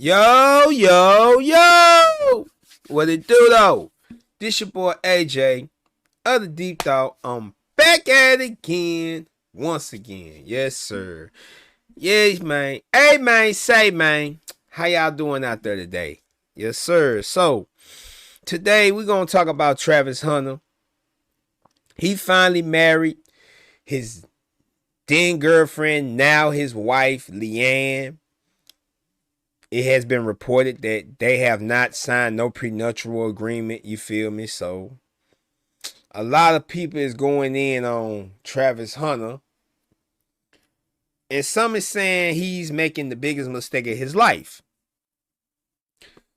Yo, yo, yo! What it do though? This your boy AJ of the Deep Thought. I'm back at it again. Once again. Yes, sir. Yes, man. Hey, man. Say, man. How y'all doing out there today? Yes, sir. So, today we're going to talk about Travis Hunter. He finally married his then girlfriend, now his wife, Leanne. It has been reported that they have not signed no prenuptial agreement. You feel me? So, a lot of people is going in on Travis Hunter. And some is saying he's making the biggest mistake of his life.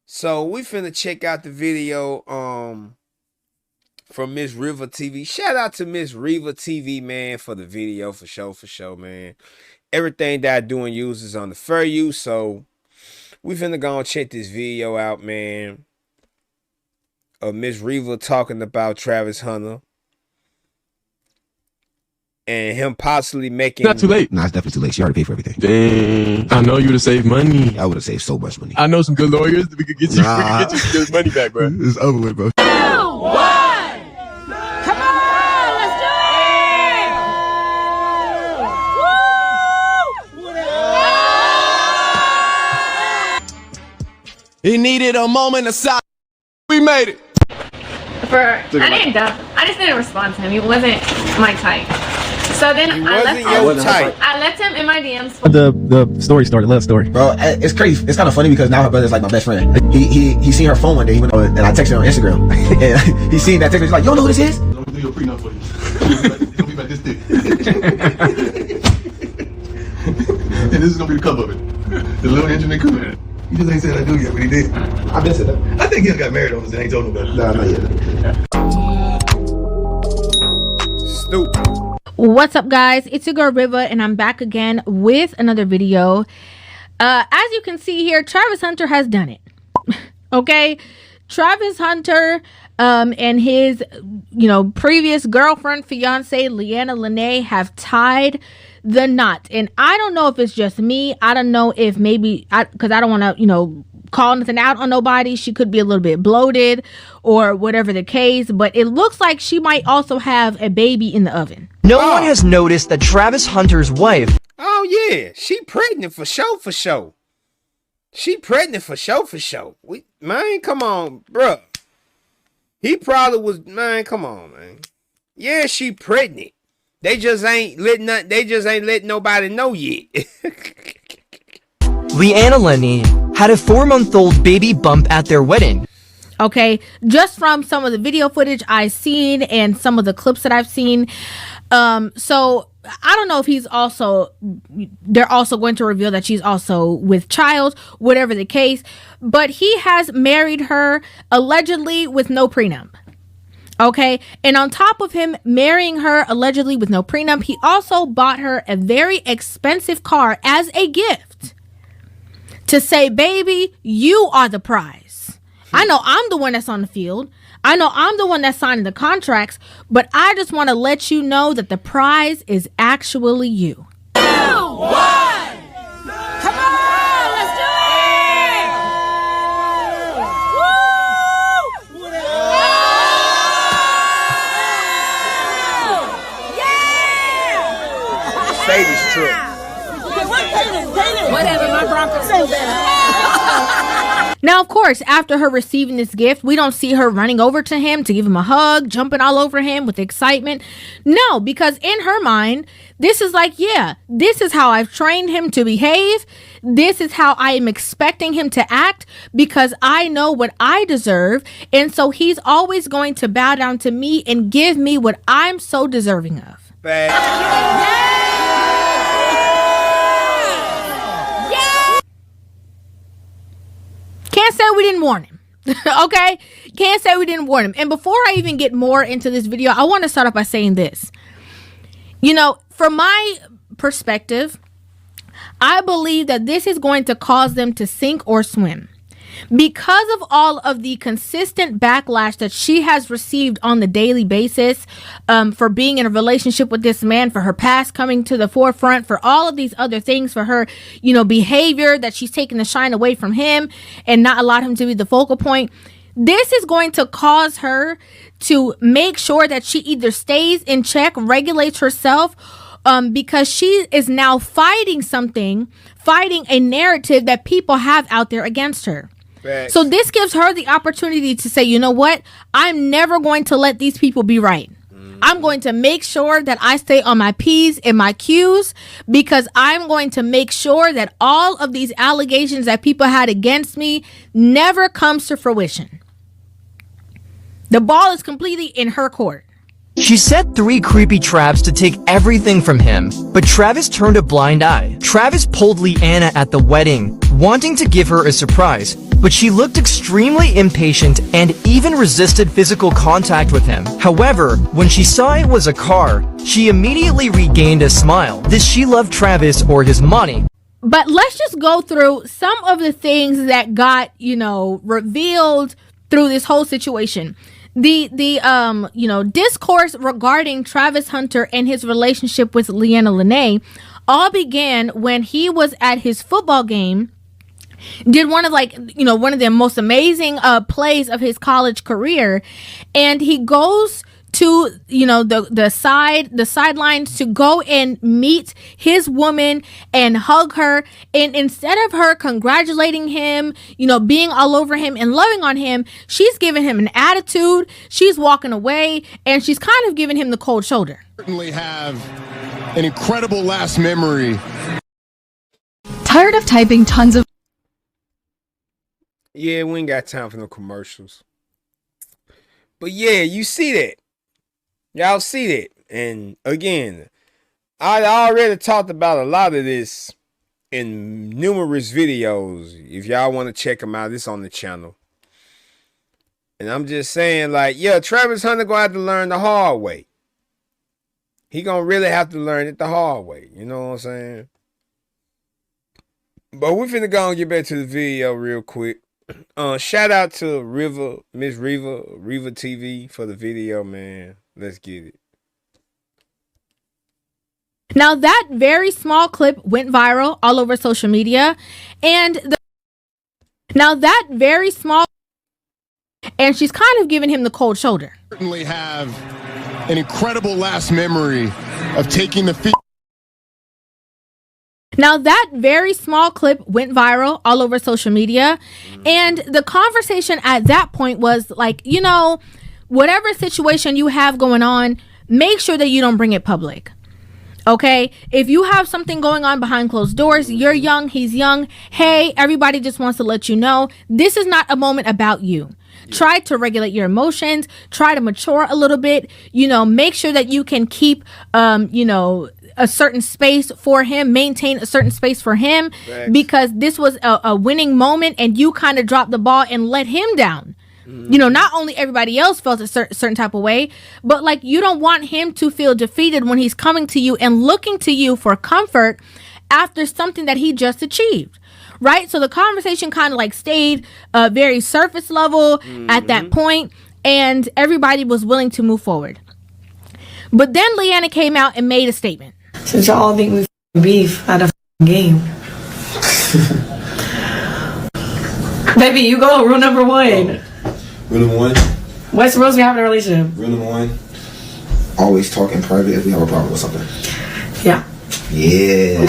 So, we finna check out the video from Miss Riva TV. Shout out to Miss Riva TV, man, for the video, for sure, man. Everything that I do and use is on the fair use, so we finna go and check this video out, man, of Miss Riva talking about Travis Hunter and him possibly making... Not too late. Nah, it's definitely too late. She already paid for everything. Dang. I know you would have saved money. I would have saved so much money. I know some good lawyers that we could get you, some money back, bro. It's over with, bro. 2, 1. Come on, let's do it! Woo! He needed a moment of silence. We made it. I just didn't respond to him. He wasn't my type. So then I left him in my DMs. The story started. Love story, Bro, it's crazy. It's kind of funny because now her brother's like my best friend. He seen her phone one day, and I texted her on Instagram. And he seen that text. He's like, "You don't know who this is?" Don't do your prenup for you. It's gonna be like this thick. And this is gonna be the cover of it. The little engine and cooler. He just ain't said I do yet, but he did. I been said that. I think he got married on us and ain't told nobody. Nah, not yet. Stupid. What's up, guys? It's your girl Riva, and I'm back again with another video. As you can see here, Travis Hunter has done it. Okay, Travis Hunter and his previous girlfriend, fiance Leanna Lene, have tied the knot. And I don't know if it's just me. I don't know if maybe because I don't want to call nothing out on nobody. She could be a little bit bloated or whatever the case, but it looks like she might also have a baby in the oven. No one has noticed that Travis Hunter's wife... Oh, yeah. She pregnant for sure. She pregnant for sure. Man, come on, bro. He probably was... Man, come on, man. Yeah, she pregnant. They just ain't letting nobody know yet. Leanna Lene had a 4-month-old baby bump at their wedding. Okay, just from some of the video footage I've seen and some of the clips that I've seen. So I don't know if they're also going to reveal that she's also with child, whatever the case, but he has married her allegedly with no prenup. Okay, and on top of him marrying her allegedly with no prenup, he also bought her a very expensive car as a gift to say, baby, you are the prize. I know I'm the one that's on the field. I know I'm the one that's signing the contracts, but I just want to let you know that the prize is actually you. 2, 1. Come on, let's do it! Woo! Yeah! Mercedes truck. Whatever, my Broncos so bad. Now, of course, after her receiving this gift, we don't see her running over to him to give him a hug, jumping all over him with excitement. No, because in her mind, this is like, yeah, this is how I've trained him to behave. This is how I am expecting him to act because I know what I deserve. And so he's always going to bow down to me and give me what I'm so deserving of. Bad. Can't say we didn't warn him. Okay? Can't say we didn't warn him. And before I even get more into this video, I want to start off by saying this. From my perspective, I believe that this is going to cause them to sink or swim. Because of all of the consistent backlash that she has received on the daily basis, for being in a relationship with this man, for her past coming to the forefront, for all of these other things, for her, behavior that she's taken the shine away from him and not allowed him to be the focal point. This is going to cause her to make sure that she either stays in check, regulates herself, because she is now fighting a narrative that people have out there against her. Right. So this gives her the opportunity to say, you know what? I'm never going to let these people be right. I'm going to make sure that I stay on my P's and my Q's, because I'm going to make sure that all of these allegations that people had against me never comes to fruition. The ball is completely in her court. She set 3 creepy traps to take everything from him, but Travis turned a blind eye. Travis pulled Leanna at the wedding, wanting to give her a surprise, but she looked extremely impatient and even resisted physical contact with him. However, when she saw it was a car, she immediately regained a smile. Did she love Travis or his money? But let's just go through some of the things that got, revealed through this whole situation. The discourse regarding Travis Hunter and his relationship with Leanna Lene all began when he was at his football game, did one of the most amazing plays of his college career, and he goes to the sidelines to go and meet his woman and hug her, and instead of her congratulating him, being all over him and loving on him, she's giving him an attitude, she's walking away, and she's kind of giving him the cold shoulder. Certainly have an incredible last memory. Tired of typing tons of we ain't got time for no commercials. But yeah, you see that. Y'all see that. And again, I already talked about a lot of this in numerous videos. If y'all want to check them out, it's on the channel. And I'm just saying, Travis Hunter gonna have to learn the hard way. He gonna really have to learn it the hard way. You know what I'm saying? But we finna go and get back to the video real quick. Shout out to Miss Riva TV for the video, man. Let's get it. Now that very small clip went viral all over social media, and she's kind of giving him the cold shoulder. Certainly have an incredible last memory of taking the Now that very small clip went viral all over social media, and the conversation at that point was whatever situation you have going on, make sure that you don't bring it public. Okay? If you have something going on behind closed doors, you're young, he's young, hey, everybody just wants to let you know, this is not a moment about you. Try to regulate your emotions, try to mature a little bit, make sure that you can keep, a certain space for him, maintain a certain space for him, because this was a winning moment and you kind of dropped the ball and let him down. Not only everybody else felt a certain type of way, but you don't want him to feel defeated when he's coming to you and looking to you for comfort after something that he just achieved. Right? So the conversation kind of stayed very surface level at that point, and everybody was willing to move forward. But then Leanna came out and made a statement. Since y'all think we beef at a game. Baby, you go. Rule number 1. Rule number 1. What's the rules we have in a relationship? Rule number 1. Always talk in private if we have a problem with something. Yeah. Yeah.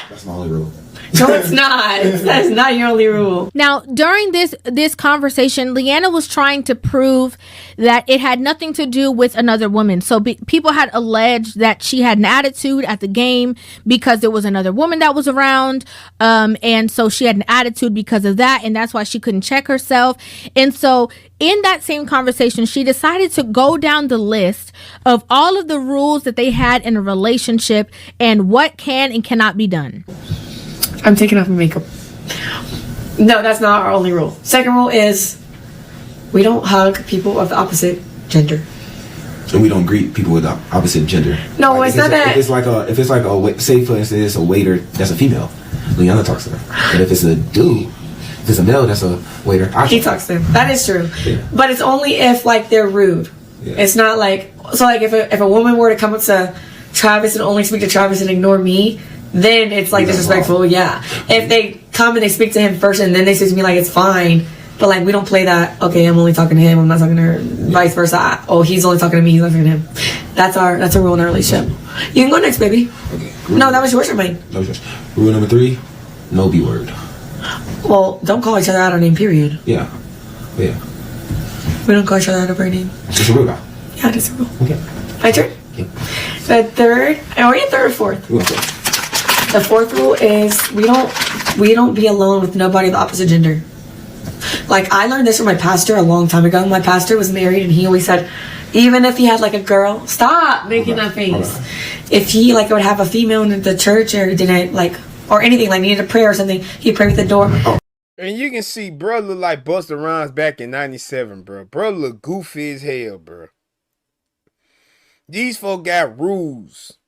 That's my only rule. No, it's not. That's not your only rule. Now, during this conversation, Leanna was trying to prove that it had nothing to do with another woman. So people had alleged that she had an attitude at the game because there was another woman that was around. And so she had an attitude because of that. And that's why she couldn't check herself. And so in that same conversation, she decided to go down the list of all of the rules that they had in a relationship and what can and cannot be done. I'm taking off my makeup. No, that's not our only rule. Second rule is we don't hug people of the opposite gender. And we don't greet people with the opposite gender. No, it's not that. If it's like say for instance, it's a waiter that's a female, Leanna talks to her. But if it's a dude, there's a male that's a waiter, he talks to them. That is true. Yeah. But it's only if like they're rude. Yeah. It's not like, so like if a woman were to come up to Travis and only speak to Travis and ignore me, then it's like disrespectful. Yeah. If they come and they speak to him first and then they say to me like it's fine, but like we don't play that. Okay, I'm only talking to him. I'm not talking to her. Vice versa. Oh, he's only talking to me. He's not talking to him. That's a rule in our relationship. You can go next, baby. Okay. No, that was yours or mine? No, yours. Rule number 3: no B word. Well, don't call each other out our name. Period. Yeah. Yeah. We don't call each other out of our name. It's a rule, guy. Yeah, it is a rule. Okay. My turn. Yeah. The third. Are we in third or fourth? Okay. The fourth rule is we don't be alone with nobody of the opposite gender. Like, I learned this from my pastor a long time ago. My pastor was married, and he always said, even if he had like a girl, stop making that face. If he like would have a female in the church or didn't like, or anything, like needed a prayer or something, he'd pray with the door. And you can see bro look like Busta Rhymes back in 97, bro. Bro look goofy as hell, bro. These folk got rules.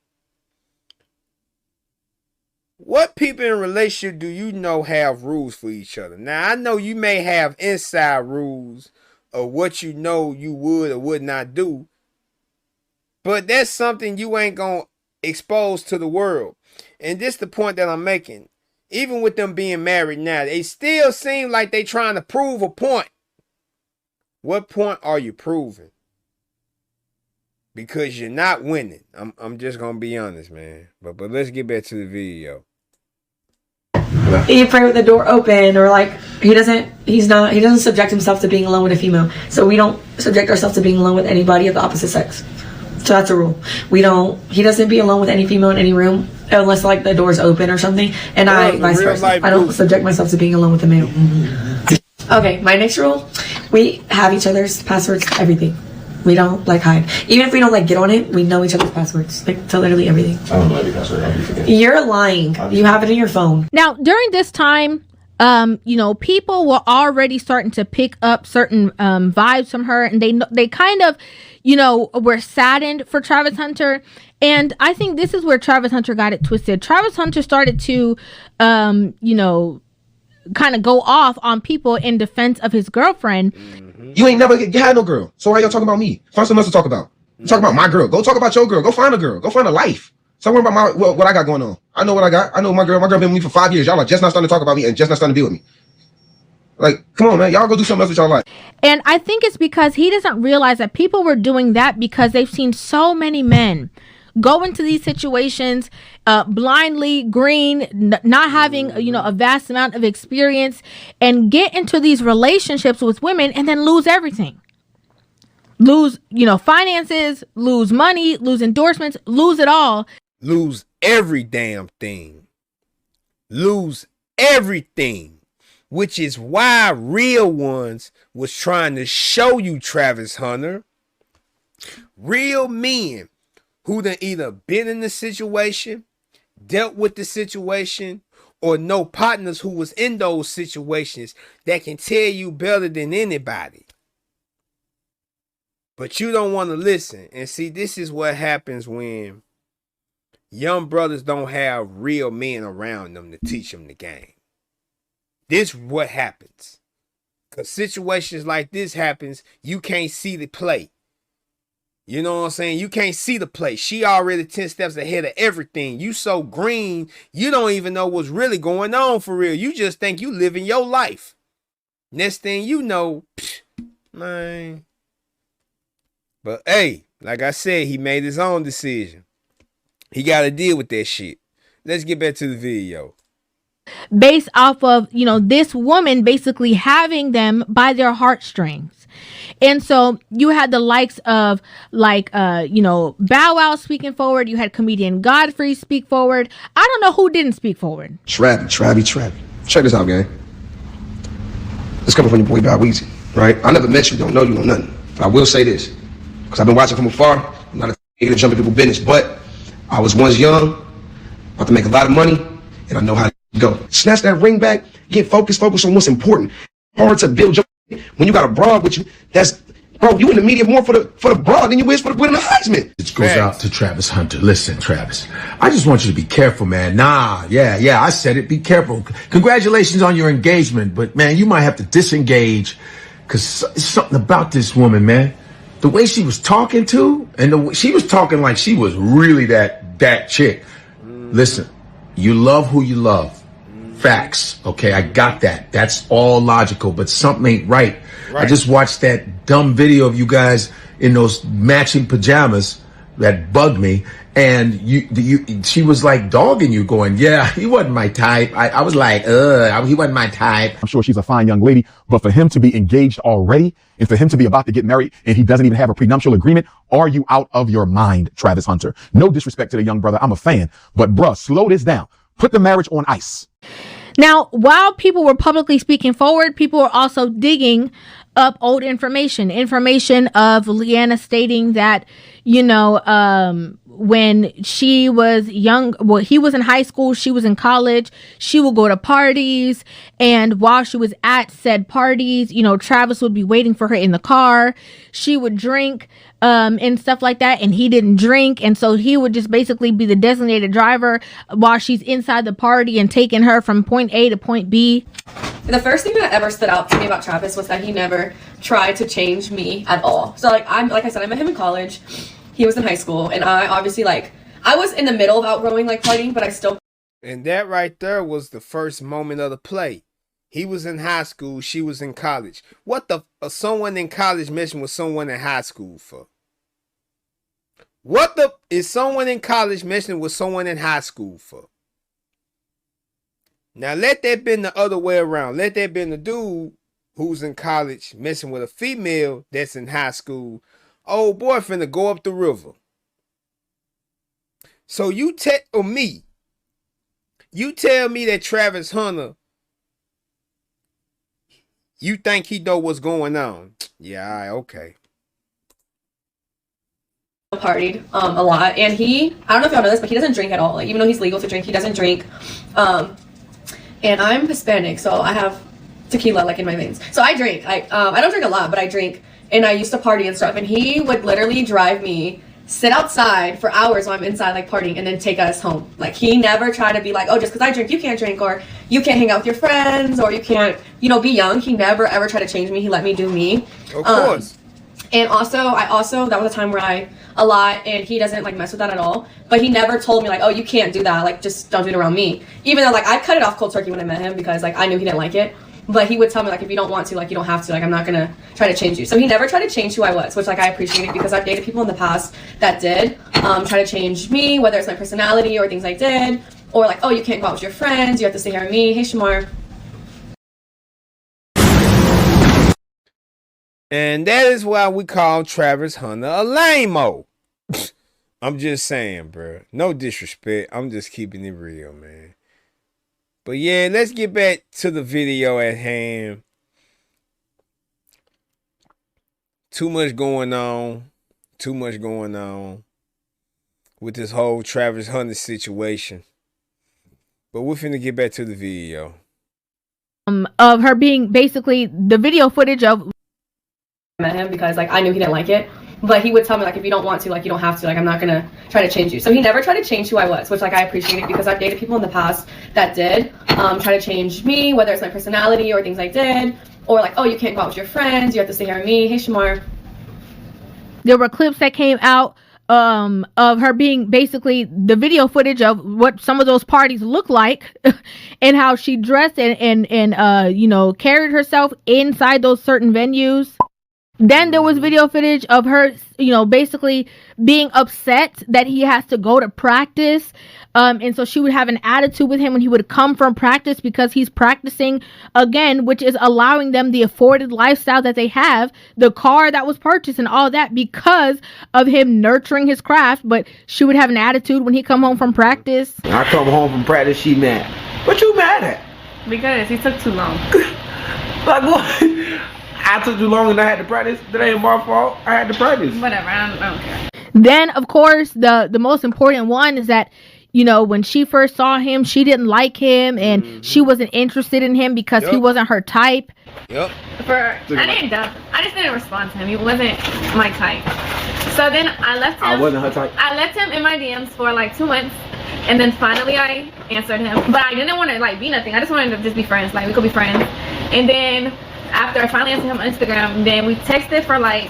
What people in a relationship do you know have rules for each other? Now, I know you may have inside rules of what you know you would or would not do, but that's something you ain't gonna expose to the world. And this is the point that I'm making. Even with them being married now, they still seem like they trying to prove a point. What point are you proving? Because you're not winning. I'm just gonna be honest, man. But let's get back to the video. He pray with the door open, or like he doesn't subject himself to being alone with a female. So we don't subject ourselves to being alone with anybody of the opposite sex. So that's a rule. He doesn't be alone with any female in any room unless like the door's open or something. And I vice versa. I don't subject myself to being alone with a male. Okay, my next rule: we have each other's passwords to everything. We don't like hide. Even if we don't like get on it, we know each other's passwords, like to literally everything. I don't know every password. You're lying. You have it in your phone. Now, during this time, people were already starting to pick up certain vibes from her, and they kind of, were saddened for Travis Hunter. And I think this is where Travis Hunter got it twisted. Travis Hunter started to, kind of go off on people in defense of his girlfriend. You ain't never had no girl. So why y'all talking about me? Find something else to talk about. Talk about my girl. Go talk about your girl. Go find a girl. Go find a life. Stop worrying about what I got going on. I know what I got. I know my girl. My girl been with me for 5 years. Y'all are just not starting to talk about me and just not starting to be with me. Like, come on, man. Y'all go do something else with y'all life. And I think it's because he doesn't realize that people were doing that because they've seen so many men go into these situations blindly, green, not having a vast amount of experience, and get into these relationships with women and then lose everything. Lose finances, lose money, lose endorsements, lose it all. Lose every damn thing. Lose everything. Which is why Real Ones was trying to show you, Travis Hunter, real men who done either been in the situation, dealt with the situation, or know partners who was in those situations that can tell you better than anybody. But you don't want to listen. And see, this is what happens when young brothers don't have real men around them to teach them the game. This is what happens. Because situations like this happens, you can't see the play. You know what I'm saying? You can't see the play. She already 10 steps ahead of everything. You so green, you don't even know what's really going on for real. You just think you living your life. Next thing you know, man. But hey, like I said, he made his own decision. He got to deal with that shit. Let's get back to the video. Based off of, this woman basically having them by their heartstrings. And so you had the likes of Bow Wow speaking forward. You had comedian Godfrey speak forward. I don't know who didn't speak forward. Travie. Check this out, gang. This coming from your boy Bow Weezy, right? I never met you, don't know you, know nothing. But I will say this, because I've been watching from afar. I'm not a nigga to jump in people's business, but I was once young, about to make a lot of money, and I know how to go. Snatch that ring back, get focused on what's important. Hard to build your when you got a broad with you, that's Bro, you in the media more for the broad than you is for winning the Heisman. It goes out to Travis Hunter. Listen, Travis, I just want you to be careful, man. I said it. Be careful. Congratulations on your engagement, but man, you might have to disengage because it's something about this woman, man. The way she was talking to, and the way she was talking like she was really that chick. Listen, you love who you love. Facts. Okay, I got that. That's all logical, but something ain't right. I just watched that dumb video of you guys in those matching pajamas that bugged me, and she was like dogging you, going, yeah, he wasn't my type. I was like, he wasn't my type. I'm sure she's a fine young lady, but for him to be engaged already and for him to be about to get married and he doesn't even have a prenuptial agreement, are you out of your mind, Travis Hunter? No disrespect to the young brother. I'm a fan, but bruh, slow this down. Put the marriage on ice. Now, while people were publicly speaking forward, people were also digging up old information of Leanna stating that, when she was young, he was in high school, she was in college, she would go to parties, and while she was at said parties, Travis would be waiting for her in the car. She would drink and stuff like that, and he didn't drink, and so he would just basically be the designated driver while she's inside the party and taking her from point A to point B. The first thing that ever stood out to me about Travis was that he never tried to change me at all. So like I met him in college. He was in high school, and I obviously I was in the middle of outgrowing partying, but I still. And that right there was the first moment of the play. He was in high school, she was in college. What the someone in college messing with someone in high school for? What the is someone in college messing with someone in high school for? Now let that been the other way around. Let that been the dude who's in college messing with a female that's in high school. Old boy finna go up the river. So you tell me that Travis Hunter, you think he know what's going on? Yeah, all right, okay. Partied a lot, and I don't know if y'all know this, but he doesn't drink at all. Even though he's legal to drink, he doesn't drink. And I'm Hispanic, so I have tequila in my veins. So I drink. I don't drink a lot, but I drink. And I used to party and stuff, and he would literally drive me, sit outside for hours while I'm inside partying, and then take us home. He never tried to be like, oh, just because I drink you can't drink, or you can't hang out with your friends, or you can't be young. He never ever tried to change me. He let me do me. Of course. And also that was a time where a lot, and he doesn't mess with that at all, but he never told me oh, you can't do that, just don't do it around me. Even though I cut it off cold turkey when I met him, because I knew he didn't like it. But he would tell me if you don't want to, you don't have to, I'm not gonna try to change you. So he never tried to change who I was, which I appreciated, because I've dated people in the past that did try to change me, whether it's my personality or things I did, or oh, you can't go out with your friends, you have to stay here with me. Hey, Shamar. And that is why we call Travis Hunter a lame-o. I'm just saying, bro. No disrespect. I'm just keeping it real, man. But yeah, let's get back to the video at hand. Too much going on with this whole Travis Hunter situation. But we're finna get back to the video. Of her being basically the video footage of met him, because I knew he didn't like it, but he would tell me if you don't want to, you don't have to, I'm not gonna try to change you. So he never tried to change who I was, which I appreciated, because I've dated people in the past that did try to change me, whether it's my personality or things I did, or oh, you can't go out with your friends, you have to stay here with me. Hey, Shamar. There were clips that came out of her being basically the video footage of what some of those parties look like and how she dressed and carried herself inside those certain venues. Then there was video footage of her, basically being upset that he has to go to practice. And so she would have an attitude with him when he would come from practice, because he's practicing again, which is allowing them the afforded lifestyle that they have, the car that was purchased and all that, because of him nurturing his craft. But she would have an attitude when he come home from practice. When I come home from practice, she mad. What you mad at? Because he took too long. What? I took too long and I had to practice. That ain't my fault. I had to practice. Whatever. I don't care. Then, of course, the most important one is that, you know, when she first saw him, she didn't like him, and she wasn't interested in him because he wasn't her type. Yep. I just didn't respond to him. He wasn't my type. So then I left him. I wasn't her type. I left him in my DMs for like 2 months, and then finally I answered him. But I didn't want to like be nothing. I just wanted to just be friends. Like we could be friends. And then after I finally answered him on Instagram, then we texted for like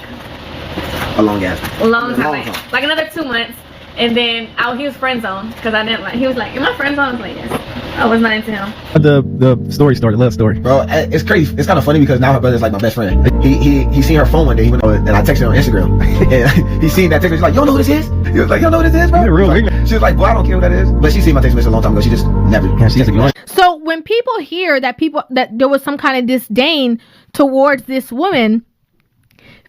a long time, like another 2 months. And then he was friend zoned because I didn't like. He was like, "Am I friend zoned?" I was like, "Yes." I was not into him. The story started. Love story, bro. It's crazy. It's kind of funny because now her brother's like my best friend. He seen her phone one day. He went over, and I texted her on Instagram. And he seen that text. He's like, "You don't know who this is?" He was like, "You don't know who this is, bro?" She was like, "Well, I don't care who that is." But she seen my text message a long time ago. She just never. She just ignored. So when people hear that there was some kind of disdain towards this woman,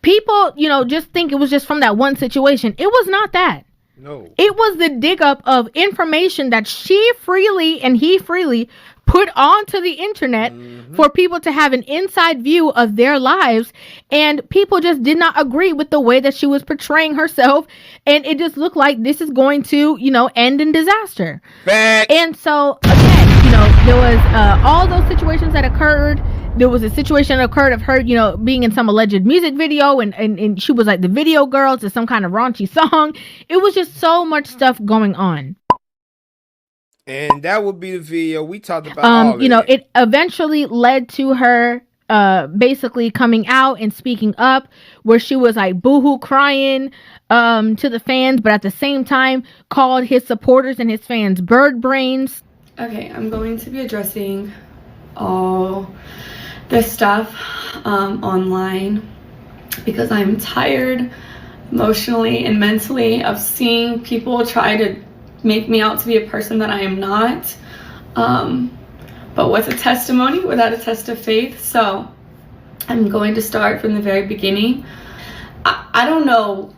people, you know, just think it was just from that one situation. It was not that. No. It was the dig up of information that she freely and he freely put onto the internet for people to have an inside view of their lives, and people just did not agree with the way that she was portraying herself, and it just looked like this is going to, you know, end in disaster. And so again, you know, there was all those situations that occurred. There was a situation that occurred of her, you know, being in some alleged music video, and she was like the video girl to some kind of raunchy song. It was just so much stuff going on. And that would be the video we talked about. You know, it eventually led to her basically coming out and speaking up, where she was like boohoo crying to the fans, but at the same time called his supporters and his fans bird brains. Okay, I'm going to be addressing all this stuff online because I'm tired emotionally and mentally of seeing people try to make me out to be a person that I am not. But what's a testimony without a test of faith? So I'm going to start from the very beginning. I don't know.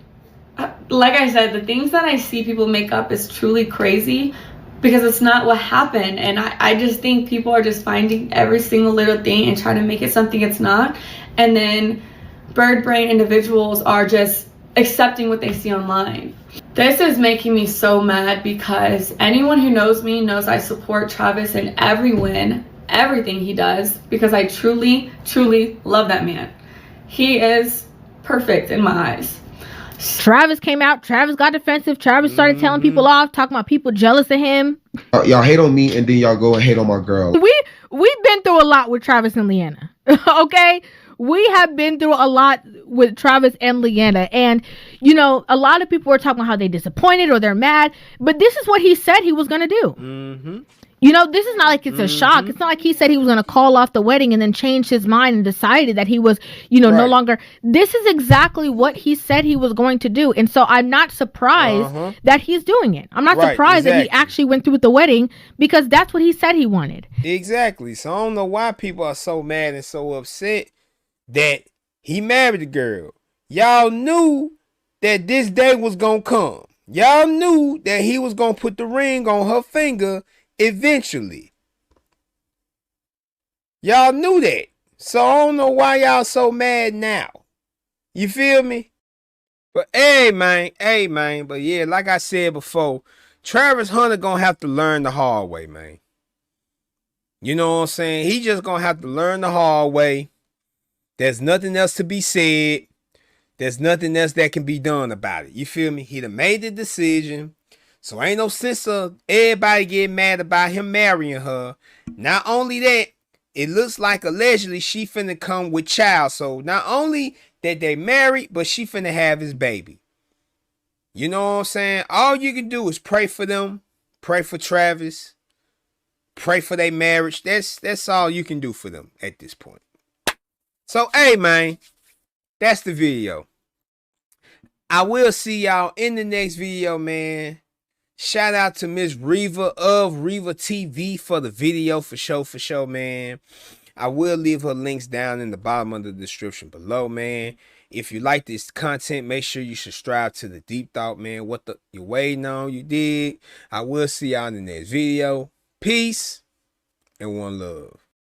Like I said, the things that I see people make up is truly crazy because it's not what happened. And I just think people are just finding every single little thing and trying to make it something it's not. And then bird brain individuals are just accepting what they see online. This is making me so mad because anyone who knows me knows I support Travis in every win, everything he does, because I truly, truly love that man. He is perfect in my eyes. Travis came out. Travis got defensive. Travis started telling people off, talking about people jealous of him. Y'all hate on me and then y'all go and hate on my girl. We've been through a lot with Travis and Leanna. Okay? We have been through a lot with Travis and Leanna. And, you know, a lot of people were talking about how they disappointed or they're mad. But this is what he said he was going to do. You know, this is not like it's a shock. It's not like he said he was going to call off the wedding and then changed his mind and decided that he was, you know, no longer. This is exactly what he said he was going to do. And so I'm not surprised that he's doing it. I'm not surprised that he actually went through with the wedding because that's what he said he wanted. Exactly. So I don't know why people are so mad and so upset that he married the girl. Y'all knew that this day was going to come. Y'all knew that he was going to put the ring on her finger eventually. Y'all knew that. So I don't know why y'all so mad now. You feel me? But hey man. But yeah, like I said before, Travis Hunter gonna have to learn the hard way, man. You know what I'm saying? He just gonna have to learn the hard way. There's nothing else to be said. There's nothing else that can be done about it. You feel me? He done made the decision. So ain't no sense of everybody getting mad about him marrying her. Not only that, it looks like allegedly she finna come with child. So not only that they married, but she finna have his baby. You know what I'm saying? All you can do is pray for them. Pray for Travis. Pray for their marriage. That's all you can do for them at this point. So, hey, man. That's the video. I will see y'all in the next video, man. Shout out to Miss Reva of Reva TV for the video for sure, man. I will leave her links down in the bottom of the description below, man. If you like this content, make sure you subscribe to the Deep Thought, man. What you waiting on? You dig? I will see y'all in the next video. Peace and one love.